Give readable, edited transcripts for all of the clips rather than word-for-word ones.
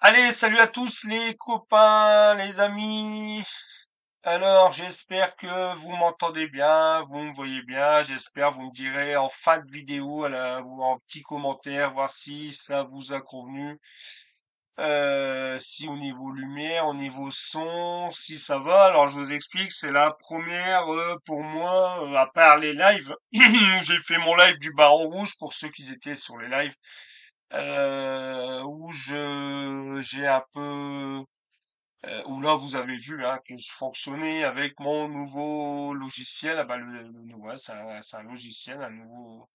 Allez, salut à tous les copains, les amis. Alors, j'espère que vous m'entendez bien, vous me voyez bien. J'espère vous me direz en fin de vidéo, ou en petit commentaire, voir si ça vous a convenu. Si au niveau lumière, au niveau son, si ça va. Alors, je vous explique, c'est la première pour moi, à part les lives. J'ai fait mon live du Baron Rouge pour ceux qui étaient sur les lives, où j'ai un peu où là vous avez vu hein, que je fonctionnais avec mon nouveau logiciel. Ah bah ouais, c'est un logiciel, un nouveau.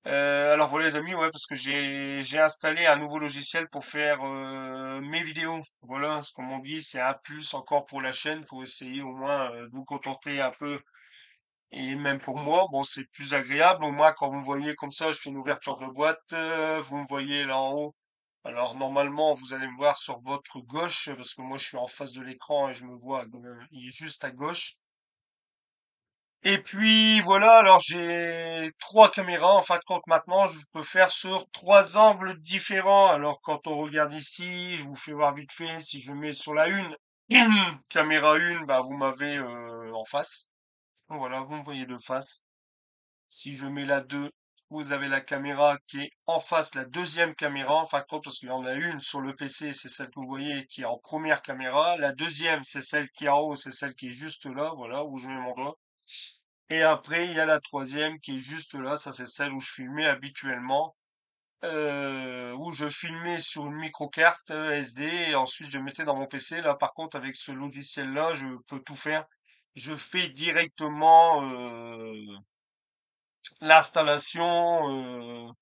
Alors voilà les amis, ouais, parce que j'ai installé un nouveau logiciel pour faire mes vidéos. Voilà, ce qu'on dit, c'est un plus encore pour la chaîne, pour essayer au moins de vous contenter un peu. Et même pour moi, bon, c'est plus agréable. Au moins, quand vous me voyez comme ça, je fais une ouverture de boîte, vous me voyez là en haut. Alors normalement, vous allez me voir sur votre gauche, parce que moi je suis en face de l'écran et je me vois, il est juste à gauche. Et puis voilà, alors j'ai trois caméras. En fin de compte, maintenant, je peux faire sur trois angles différents. Alors quand on regarde ici, je vous fais voir vite fait. Si je mets sur la une, caméra une, bah vous m'avez en face. Voilà, vous me voyez de face. Si je mets la 2, vous avez la caméra qui est en face, la deuxième caméra, en fin de compte, parce qu'il y en a une sur le PC, c'est celle que vous voyez qui est en première caméra. La deuxième, c'est celle qui est en haut, c'est celle qui est juste là, voilà, où je mets mon doigt. Et après, il y a la troisième qui est juste là, ça c'est celle où je filmais habituellement, où je filmais sur une micro-carte SD et ensuite je mettais dans mon PC. Là, par contre, avec ce logiciel-là, je peux tout faire. Je fais directement l'installation,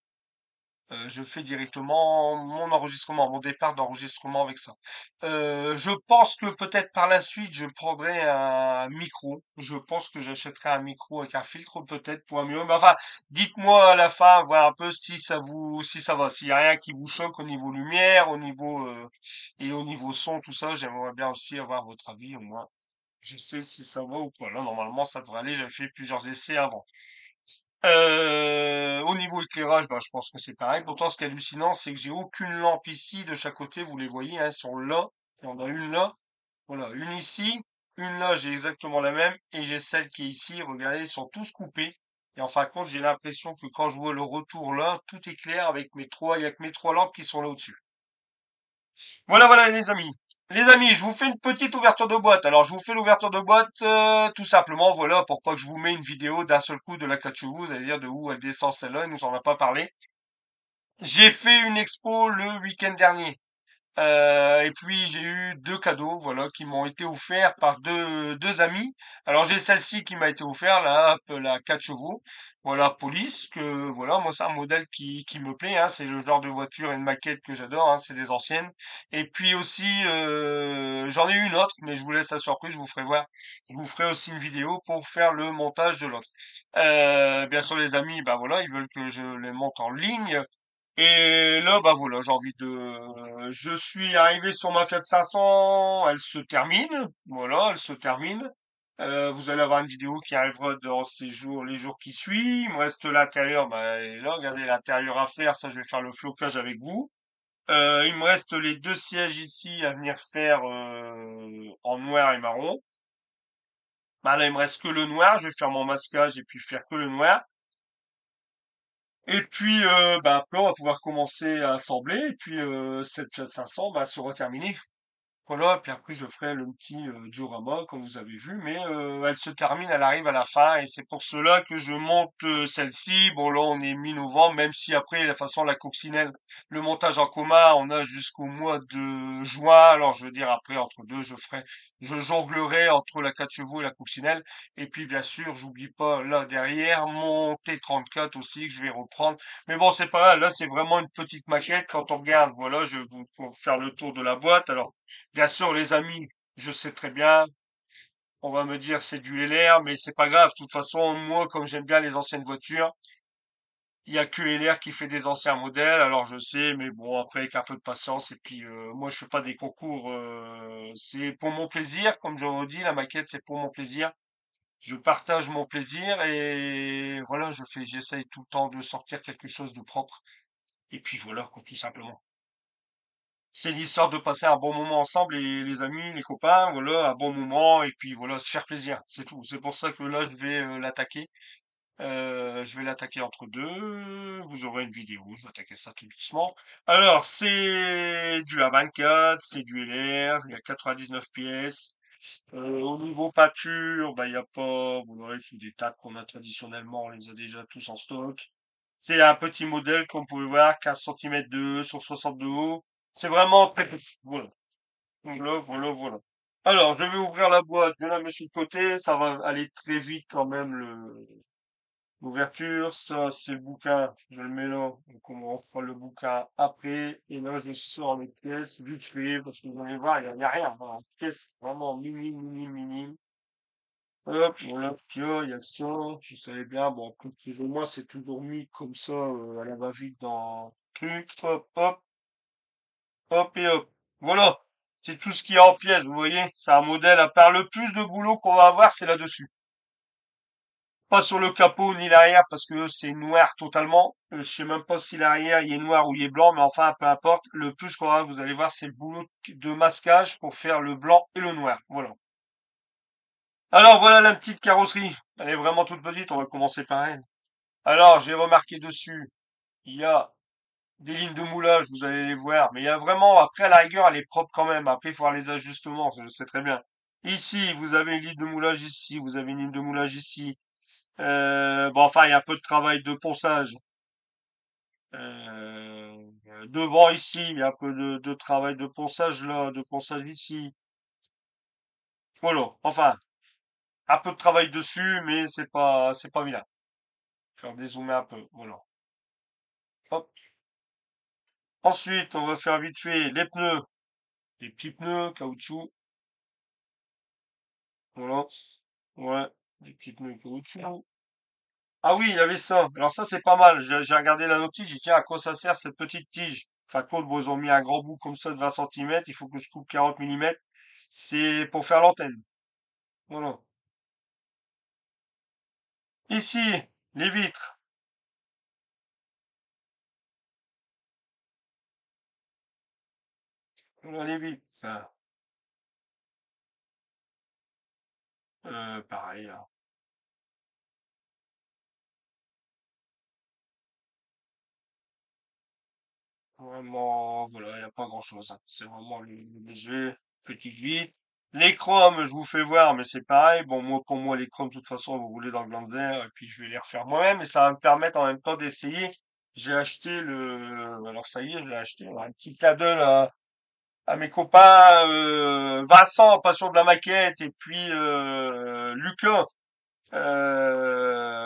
je fais directement mon enregistrement, mon départ d'enregistrement avec ça. Je pense que peut-être par la suite, je prendrai un micro. Je pense que j'achèterai un micro avec un filtre peut-être pour un mieux. Mais enfin, dites-moi à la fin, voir un peu si ça va, s'il y a rien qui vous choque au niveau lumière, au niveau et au niveau son, tout ça. J'aimerais bien aussi avoir votre avis au moins. Je sais si ça va ou pas. Là, normalement, ça devrait aller. J'avais fait plusieurs essais avant. Au niveau éclairage, bah, je pense que c'est pareil. Pourtant, ce qui est hallucinant, c'est que j'ai aucune lampe ici de chaque côté. Vous les voyez, hein, elles sont là. Il y en a une là. Voilà, une ici. Une là, j'ai exactement la même. Et j'ai celle qui est ici. Regardez, ils sont tous coupés. Et en fin de compte, j'ai l'impression que quand je vois le retour là, tout est clair avec mes trois, il y a que mes trois lampes qui sont là au-dessus. Voilà, voilà, les amis. Les amis, je vous fais une petite ouverture de boîte. Alors, je vous fais l'ouverture de boîte, tout simplement, voilà, pour pas que je vous mette une vidéo d'un seul coup de la Katchouou, c'est-à-dire de où elle descend celle-là, elle nous en a pas parlé. J'ai fait une expo le week-end dernier. Et puis j'ai eu deux cadeaux, voilà, qui m'ont été offerts par deux amis. Alors j'ai celle-ci qui m'a été offerte, la 4 chevaux, voilà, police, que voilà, moi c'est un modèle qui me plaît, hein, c'est le genre de voiture et de maquette que j'adore, hein, c'est des anciennes. Et puis aussi j'en ai une autre, mais je vous laisse la surprise, je vous ferai voir. Je vous ferai aussi une vidéo pour faire le montage de l'autre. Bien sûr les amis, bah voilà, ils veulent que je les monte en ligne. Et là, bah voilà, j'ai envie je suis arrivé sur ma Fiat 500, elle se termine. Voilà, elle se termine. Vous allez avoir une vidéo qui arrivera dans ces jours, les jours qui suivent. Il me reste l'intérieur, bah elle est là, regardez l'intérieur à faire. Ça, je vais faire le flocage avec vous. Il me reste les deux sièges ici à venir faire en noir et marron. Bah là, il me reste que le noir. Je vais faire mon masquage et puis faire que le noir. Et puis, bah, après, on va pouvoir commencer à assembler. Et puis, cette Fiat 500 bah, sera terminée. Voilà, puis après je ferai le petit diorama comme vous avez vu, mais elle se termine, elle arrive à la fin et c'est pour cela que je monte celle-ci. Bon là on est mi-novembre, même si après la façon la coccinelle, le montage en commun, on a jusqu'au mois de juin. Alors je veux dire après entre deux, je jonglerai entre la 4 chevaux et la coccinelle. Et puis bien sûr, j'oublie pas là derrière mon T34 aussi que je vais reprendre. Mais bon c'est pas grave, là c'est vraiment une petite maquette quand on regarde. Voilà, je vais vous faire le tour de la boîte. Alors bien sûr, les amis, je sais très bien, on va me dire c'est du LR, mais c'est pas grave. De toute façon, moi, comme j'aime bien les anciennes voitures, il y a que LR qui fait des anciens modèles. Alors je sais, mais bon, après avec un peu de patience. Et puis moi, je fais pas des concours. C'est pour mon plaisir, comme je redis, la maquette, c'est pour mon plaisir. Je partage mon plaisir et voilà, j'essaye tout le temps de sortir quelque chose de propre. Et puis voilà, quoi, tout simplement. C'est l'histoire de passer un bon moment ensemble, les amis, les copains, voilà, un bon moment, et puis voilà, se faire plaisir, c'est tout. C'est pour ça que là, je vais l'attaquer. Je vais l'attaquer entre deux. Vous aurez une vidéo. Je vais attaquer ça tout doucement. Alors, c'est du A24, c'est du LR. Il y a 99 pièces. Au niveau pâture, bah, il y a pas, voilà, il faut des tas qu'on a traditionnellement. On les a déjà tous en stock. C'est un petit modèle, comme vous pouvez voir, 15 centimètres de haut sur 60 de haut. C'est vraiment très petit. Voilà. Voilà, voilà, voilà. Alors, je vais ouvrir la boîte. Je la mets sur le côté. Ça va aller très vite quand même, l'ouverture, ça, c'est le bouquin, je le mets là, donc on fera le bouquin après, et là, je sors les pièces vite fait, parce que vous allez voir, il y a rien, hein. Pièces vraiment minime, minime, minime. Hop, voilà, puis il y a ça, tu savais bien, bon, plus ou moins, c'est toujours mis comme ça, à la va-vite dans le truc, hop, hop, hop et hop. Voilà. C'est tout ce qu'il y a en pièces, vous voyez, c'est un modèle, à part le plus de boulot qu'on va avoir, c'est là-dessus. Pas sur le capot ni l'arrière parce que c'est noir totalement. Je sais même pas si l'arrière il est noir ou il est blanc, mais enfin peu importe. Le plus qu'on va, vous allez voir, c'est le boulot de masquage pour faire le blanc et le noir. Voilà. Alors voilà la petite carrosserie. Elle est vraiment toute petite, on va commencer par elle. Alors j'ai remarqué dessus, il y a des lignes de moulage, vous allez les voir, mais il y a vraiment, après à la rigueur, elle est propre quand même. Après il faut voir les ajustements, je sais très bien. Ici, vous avez une ligne de moulage ici, vous avez une ligne de moulage ici. Bon, enfin, il y a un peu de travail de ponçage. Devant ici, il y a un peu de travail de ponçage là, de ponçage ici. Voilà. Enfin, un peu de travail dessus, mais c'est pas vilain. Faire dézoomer un peu. Voilà. Hop. Ensuite, on va faire vite fait les pneus. Les petits pneus, caoutchouc. Voilà. Ouais. Des petits pneus caoutchouc. Ah oui, il y avait ça. Alors ça, c'est pas mal. J'ai regardé la notice, j'ai dit, tiens, à quoi ça sert cette petite tige? Enfin, compte, bon, ils ont mis un grand bout comme ça de 20 centimètres. Il faut que je coupe 40 millimètres. C'est pour faire l'antenne. Voilà. Ici, les vitres. Voilà les vitres. Ça, pareil, hein. Vraiment, voilà, il n'y a pas grand-chose, hein. C'est vraiment le léger, petite vitre. Les chromes, je vous fais voir, mais c'est pareil. Bon, moi, pour moi, les chromes, de toute façon, vous voulez dans le blanc de verre, et puis je vais les refaire moi-même, et ça va me permettre en même temps d'essayer. J'ai acheté alors ça y est, je l'ai acheté, un petit cadeau à mes copains, Vincent, passion de la maquette, et puis Lucas.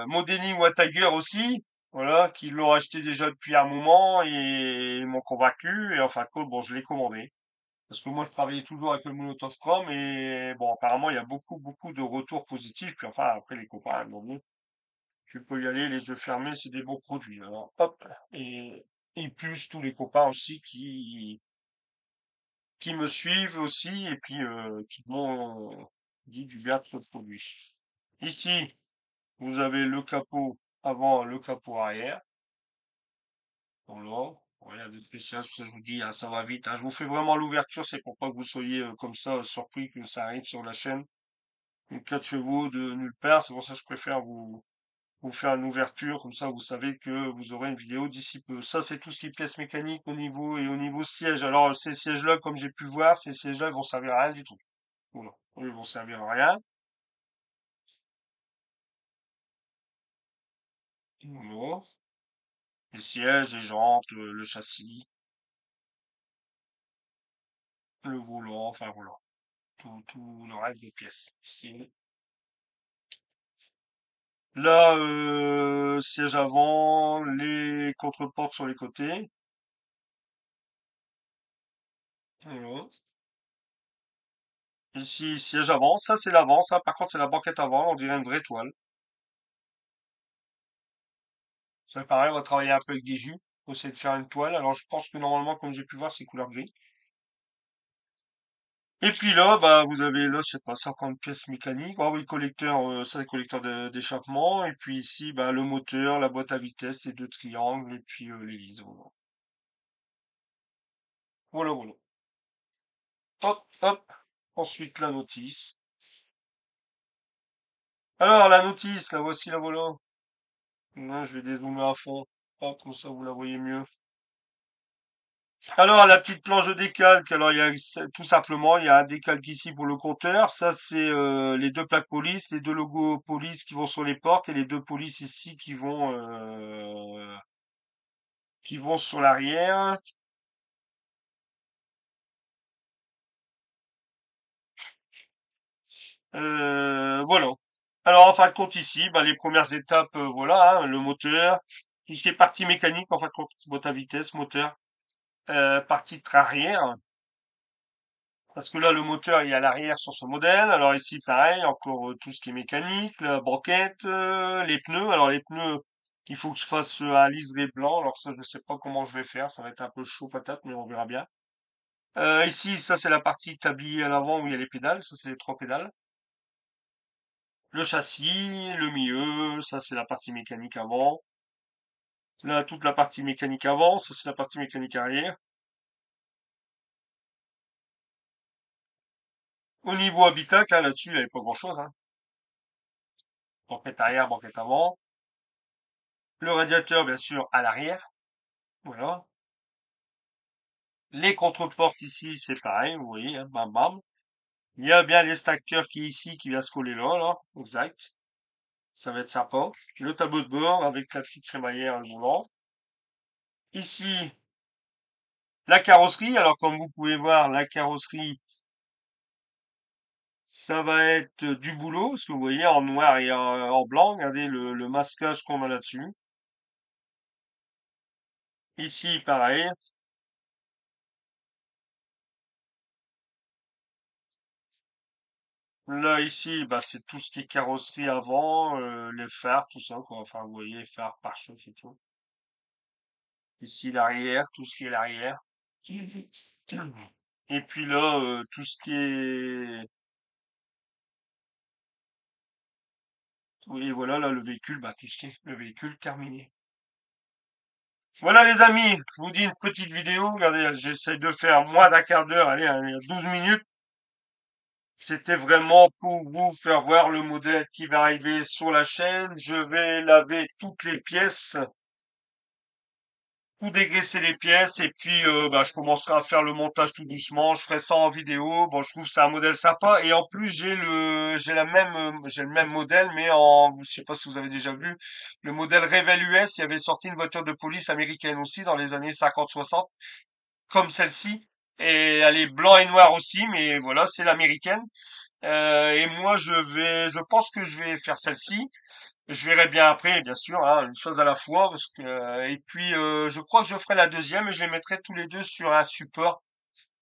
Modeni ou Tiger aussi, voilà, qui l'ont acheté déjà depuis un moment et ils m'ont convaincu. Et en fin de compte, bon, je l'ai commandé. Parce que moi, je travaillais toujours avec le Molotov Chrome et bon, apparemment, il y a beaucoup, beaucoup de retours positifs. Puis enfin, après, les copains, ils m'ont dit, tu peux y aller les yeux fermés, c'est des bons produits. Alors, hop. Et plus tous les copains aussi qui me suivent aussi et puis qui m'ont dit du bien de ce produit. Ici, vous avez le capot avant, le capot arrière. Voilà. Rien de spécial, ça je vous dis, hein, ça va vite, hein. Je vous fais vraiment l'ouverture, c'est pour pas que vous soyez comme ça surpris que ça arrive sur la chaîne. Une 4 chevaux de nulle part, c'est pour ça que je préfère vous faire une ouverture, comme ça vous savez que vous aurez une vidéo d'ici peu. Ça c'est tout ce qui est pièces mécaniques au niveau et au niveau siège. Alors ces sièges-là, comme j'ai pu voir, ces sièges-là ils vont servir à rien du tout. Voilà. Ils vont servir à rien. Voilà. Les sièges, les jantes, le châssis, le volant, enfin voilà. Tout le reste des pièces. Là, siège avant, les contreportes sur les côtés. Voilà. Ici, siège avant. Ça, c'est l'avant. Ça, par contre, c'est la banquette avant. On dirait une vraie toile. Ça, pareil, on va travailler un peu avec des jus. On va essayer de faire une toile. Alors, je pense que normalement, comme j'ai pu voir, c'est couleur gris. Et puis là, bah, vous avez là, je sais pas, 50 pièces mécaniques. Ah oui, collecteur, ça, c'est collecteur d'échappement. Et puis ici, bah, le moteur, la boîte à vitesse, les deux triangles, et puis l'hélice. Voilà, voilà. Voilà, voilà. Hop, hop. Ensuite, la notice. Alors, la notice, la voici, la voilà. Là, je vais dézoomer à fond. Hop, comme ça, vous la voyez mieux. Alors, la petite planche de décalque. Alors, tout simplement, il y a un décalque ici pour le compteur. Ça, c'est les deux plaques police, les deux logos police qui vont sur les portes et les deux polices ici qui vont sur l'arrière. Voilà. Alors, en fin de compte, ici, bah, les premières étapes, voilà, hein, le moteur, tout ce qui est partie mécanique, en fin de compte, boîte à vitesse, moteur, partie train arrière. Parce que là, le moteur il est à l'arrière sur ce modèle. Alors ici, pareil, encore tout ce qui est mécanique, la banquette, les pneus. Alors les pneus, il faut que je fasse un liseré blanc. Alors ça, je sais pas comment je vais faire. Ça va être un peu chaud patate, mais on verra bien. Ici, ça c'est la partie tablier à l'avant où il y a les pédales. Ça c'est les trois pédales. Le châssis, le milieu, ça c'est la partie mécanique avant. Là, toute la partie mécanique avant, ça c'est la partie mécanique arrière. Au niveau habitacle, là-dessus, il n'y avait pas grand-chose, hein. Banquette arrière, banquette avant. Le radiateur, bien sûr, à l'arrière. Voilà. Les contreportes ici, c'est pareil, vous voyez, hein, bam bam. Il y a bien l'extracteur qui est ici, qui vient se coller là, là. Exact. Ça va être sympa. Le tableau de bord avec la petite crémaillère à volant. Ici, la carrosserie. Alors, comme vous pouvez voir, la carrosserie, ça va être du boulot, parce que vous voyez, en noir et en blanc. Regardez le masquage qu'on a là-dessus. Ici, pareil. Là, ici, bah, c'est tout ce qui est carrosserie avant, les phares, tout ça, quoi. Enfin, vous voyez, phares, pare-chocs et tout. Ici, l'arrière, tout ce qui est l'arrière. Et puis là, tout ce qui est... Oui, voilà, là, le véhicule, bah, tout ce qui est le véhicule terminé. Voilà, les amis, je vous dis une petite vidéo. Regardez, j'essaie de faire moins d'un quart d'heure, allez, 12 minutes. C'était vraiment pour vous faire voir le modèle qui va arriver sur la chaîne. Je vais laver toutes les pièces, tout dégraisser les pièces et puis bah, je commencerai à faire le montage tout doucement. Je ferai ça en vidéo. Bon, je trouve que c'est un modèle sympa et en plus j'ai le même modèle mais je sais pas si vous avez déjà vu le modèle Revel US. Il y avait sorti une voiture de police américaine aussi dans les années 50-60 comme celle-ci et elle est blanc et noir aussi mais voilà c'est l'américaine. Et moi je pense que je vais faire celle-ci. Je verrai bien après, bien sûr, hein, une chose à la fois, parce que et puis je crois que je ferai la deuxième et je les mettrai tous les deux sur un support.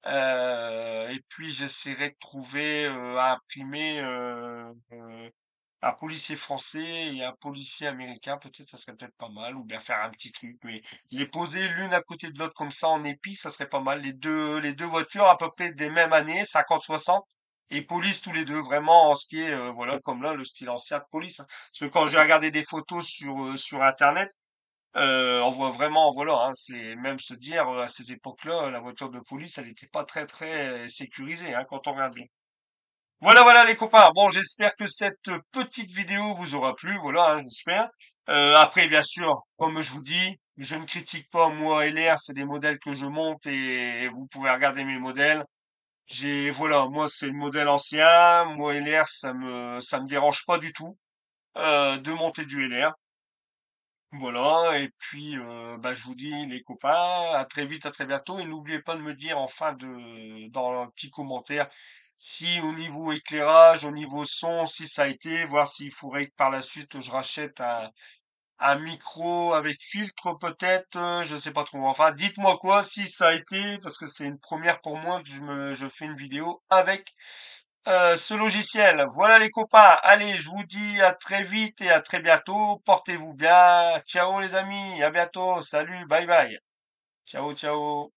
Et puis j'essaierai de trouver à imprimer un policier français et un policier américain, peut-être ça serait peut-être pas mal, ou bien faire un petit truc, mais les poser l'une à côté de l'autre comme ça en épi, ça serait pas mal. Les deux voitures à peu près des mêmes années, 50-60, et police tous les deux, vraiment en ce qui est, voilà, comme là, le style ancien de police, hein. Parce que quand j'ai regardé des photos sur Internet, on voit vraiment, voilà, hein, c'est même se dire, à ces époques-là, la voiture de police, elle n'était pas très très sécurisée, hein, quand on regarde bien. Voilà, voilà les copains. Bon, j'espère que cette petite vidéo vous aura plu. Voilà, hein, j'espère. Après, bien sûr, comme je vous dis, je ne critique pas moi LR, c'est des modèles que je monte et vous pouvez regarder mes modèles. Voilà, moi c'est le modèle ancien. Moi LR, ça me dérange pas du tout de monter du LR. Voilà, et puis bah, je vous dis les copains, à très vite, à très bientôt, et n'oubliez pas de me dire dans un petit commentaire si au niveau éclairage, au niveau son, si ça a été, voir s'il faudrait que par la suite je rachète un micro avec filtre peut-être, je sais pas trop. Enfin, dites-moi quoi si ça a été, parce que c'est une première pour moi que je fais une vidéo avec ce logiciel. Voilà les copains. Allez, je vous dis à très vite et à très bientôt. Portez-vous bien. Ciao les amis. À bientôt. Salut. Bye bye. Ciao, ciao.